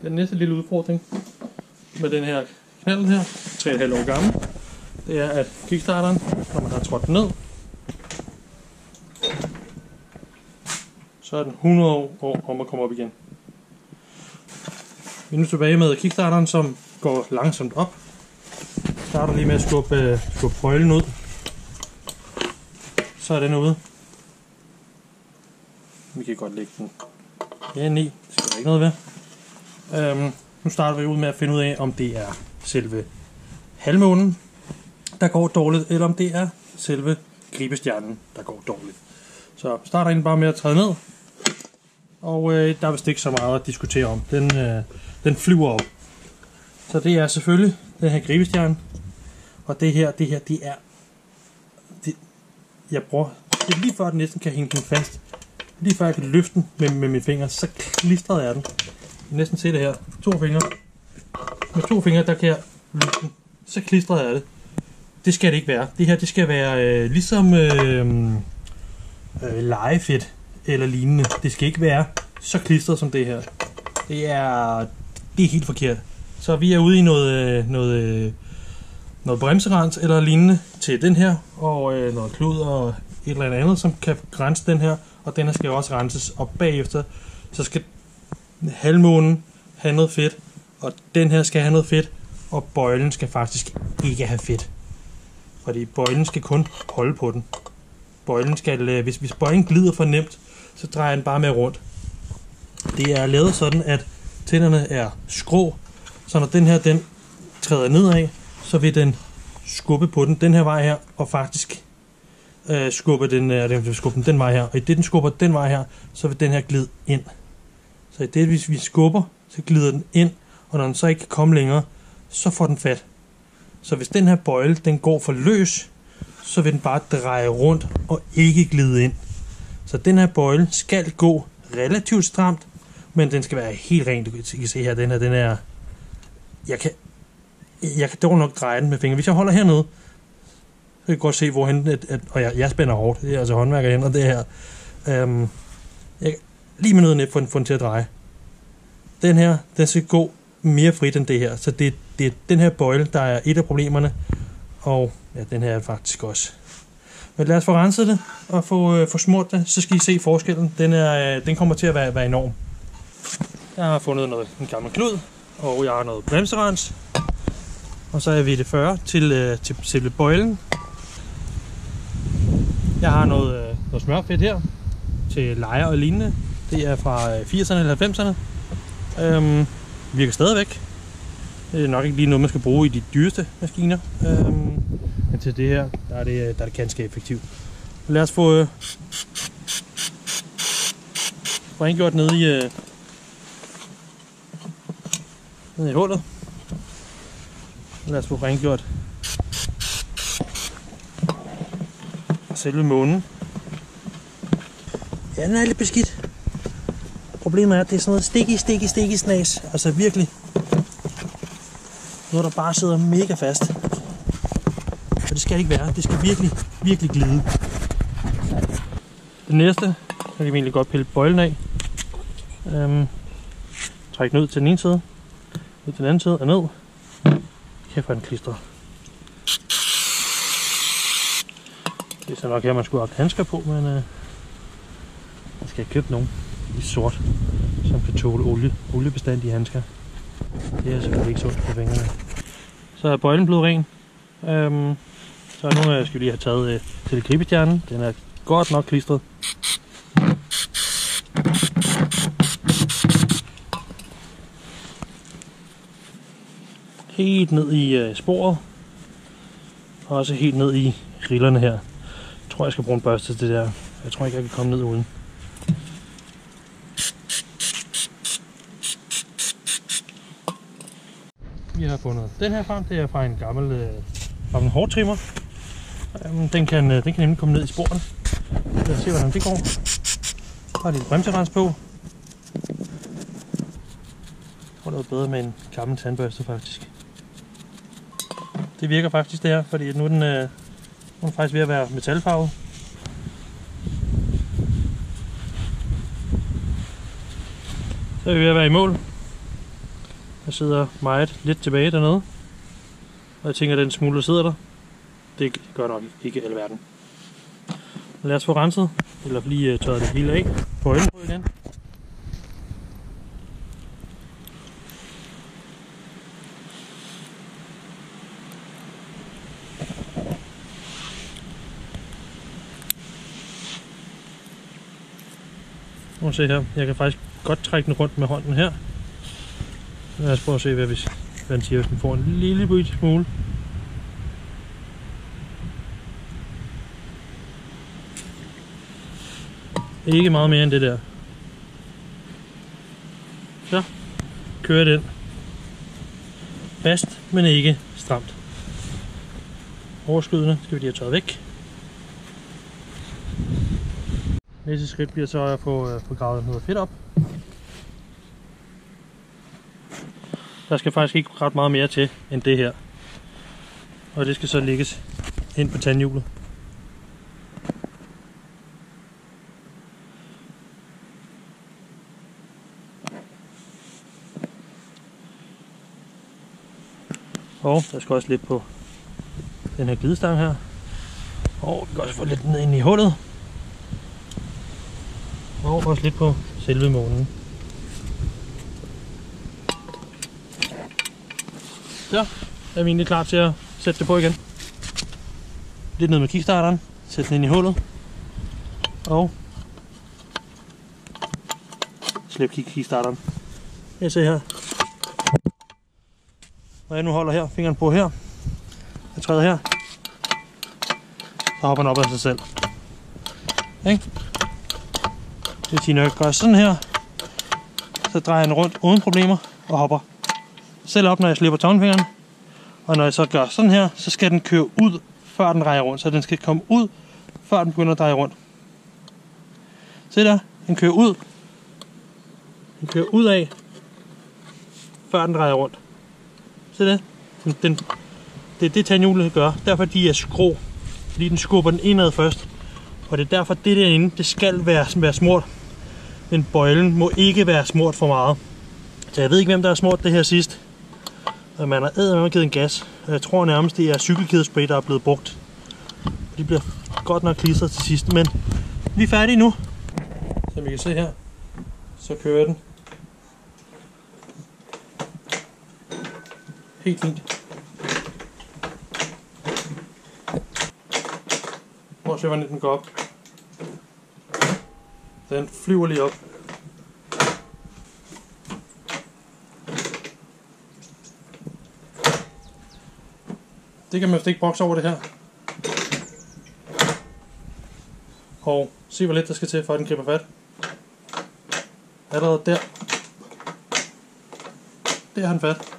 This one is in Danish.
Den næste lille udfordring med den her knald her, 3,5 år gammel, det er, at kickstarteren, når man har trådt den ned, så er den 100 år om at komme op igen. Vi er nu tilbage med kickstarteren, som går langsomt op. Starter lige med at skubbe bøjlen ud. Så er den ude. Vi kan godt lægge den ind i. Det skal der ikke noget ved. Nu starter vi ud med at finde ud af, om det er selve halvmånen, der går dårligt, eller om det er selve gribestjernen, der går dårligt. Så starter egentlig bare med at træde ned. Og der er vist ikke så meget at diskutere om. Den flyver op. Så det er selvfølgelig den her gribestjerne. Og det her, det er... jeg bruger... Det er lige før den næsten kan hænge den fast. Lige før jeg kan løfte den med mine fingre, så klistret er den. Jeg kan næsten se det her. 2 fingre. Med 2 fingre, der kan jeg løfte den. Så klistret er det. Det skal det ikke være. Det her, det skal være ligesom legefedt eller lignende. Det skal ikke være så klistret som det her. Det er helt forkert. Så vi er ude i noget bremserens eller lignende til den her, og noget klud og et eller andet, som kan rense den her, og den her skal også renses, og bagefter så skal halvmånen have noget fedt, og den her skal have noget fedt, og bøjlen skal faktisk ikke have fedt. Fordi bøjlen skal kun holde på den. Bøjlen skal, hvis bøjlen glider for nemt, så drejer den bare med rundt. Det er lavet sådan, at tænderne er skrå, så når den her den træder nedad, så vil den skubbe på den her vej her, og faktisk skubbe den vej her. Og i det den skubber den vej her, så vil den her glide ind. Så i det hvis vi skubber, så glider den ind, og når den så ikke kan komme længere, så får den fat. Så hvis den her bøjle, den går for løs, så vil den bare dreje rundt og ikke glide ind. Så den her bøjle skal gå relativt stramt, men den skal være helt ren. Du kan se her, den er... Jeg kan dog nok dreje den med fingre. Hvis jeg holder hernede, så kan jeg godt se, hvorhen... Og jeg spænder hårdt. Det er altså håndværkerhænder, det her. Lige med noget net få den til at dreje. Den her, den skal gå mere frit end det her. Så det er den her bøjle, der er et af problemerne. Og ja, den her er faktisk også. Men lad os få renset det og få smurt det, så skal I se forskellen. Den kommer til at være enorm. Jeg har fundet en gammel klud, og jeg har noget bremserens. Og så er vi det 40 til selve bøjlen. Jeg har noget smørfedt her til lejer og lignende. Det er fra 80'erne eller 90'erne. Virker stadigvæk. Det er nok ikke lige noget, man skal bruge i de dyreste maskiner. Men til det her, der er det ganske effektivt. Lad os få rengjort nede i hullet. Lad os få rengjort selve månen. Ja, den er lidt beskidt. Problemet er, at det er sådan noget sticky snas. Altså virkelig. Noget, der bare sidder mega fast. Og det skal ikke være. Det skal virkelig glide. Det næste, så kan vi egentlig godt pille bøjlen af. Træk den ud til den ene side. Ud til den anden side og ned. Kæft, hvor den klistrer. Det er så nok her, man skulle have handsker på, men jeg skal have købt nogle i sort, som kan tåle oliebestandige handsker. Det er selvfølgelig ikke sundt på fingrene. Så er bøjlen blevet ren. Så nu skal vi lige have taget til gribestjernen. Den er godt nok klistret. Helt ned i sporet. Og også helt ned i rillerne her. Jeg tror, jeg skal bruge en børste til det der. Jeg tror ikke, jeg kan komme ned uden. Vi har fundet den her frem. Det er fra en gammel hårtrimmer. Den kan nemlig komme ned i sporene. Lad os se, hvordan det går. Der er lidt bremserens på. Det er noget bedre med en gammel tandbørste faktisk. Det virker faktisk det her, fordi nu er den faktisk ved at være metalfarvet. Så er vi ved at være i mål. Der sidder meget lidt tilbage dernede. Og jeg tænker, at den smule, der sidder der, det gør nok ikke alverden. Lad os få renset, eller lige tørret det hele af på øjlen igen. Nu se her, jeg kan faktisk godt trække den rundt med hånden her. Lad os prøve at se, hvad den siger, hvis den får en lille smule. Ikke meget mere end det der. Så kører den. Fast, men ikke stramt. Overskydende skal vi lige have tørret væk. Næste skridt bliver så at få gravet noget fedt op. Der skal faktisk ikke ret meget mere til end det her. Og det skal så lægges ind på tandhjulet. Og der skal også lidt på den her glidestang her. Og vi kan også få lidt ned ind i hullet. Og også lidt på selve månen. Så er vi egentlig klar til at sætte det på igen. Lidt ned med kickstarteren. Sæt den ind i hullet. Og slip kickstarteren. Jeg ser her. Når jeg nu holder her, fingeren på her. Jeg træder her. Så hopper den op af sig selv. Okay? Det vil sige, når jeg gør sådan her, så drejer jeg den rundt uden problemer og hopper selv op, når jeg slipper tommelfingeren. Og når jeg så gør sådan her, så skal den køre ud, før den drejer rundt. Så den skal komme ud, før den begynder at dreje rundt. Se der, den kører ud. Den kører ud af, før den drejer rundt. Se det? Det er det tandhjulet gør. Derfor de er skrå. Fordi den skubber den indad først. Og det er derfor det derinde, det skal være smurt. Men bøjlen må ikke være smurt for meget. Så jeg ved ikke, hvem der har smurt det her sidst. Og man har eddermame givet en gas. Og jeg tror nærmest, det er cykelkædespray, der er blevet brugt. De bliver godt nok klistret til sidst. Men vi er færdige nu. Som I kan se her, så kører den helt fint. Prøv at se, hvordan den går op. Den flyver lige op. Det kan man ikke bokse over det her. Og se, hvor lidt der skal til, for at den griber fat. Allerede der. Der har den fat.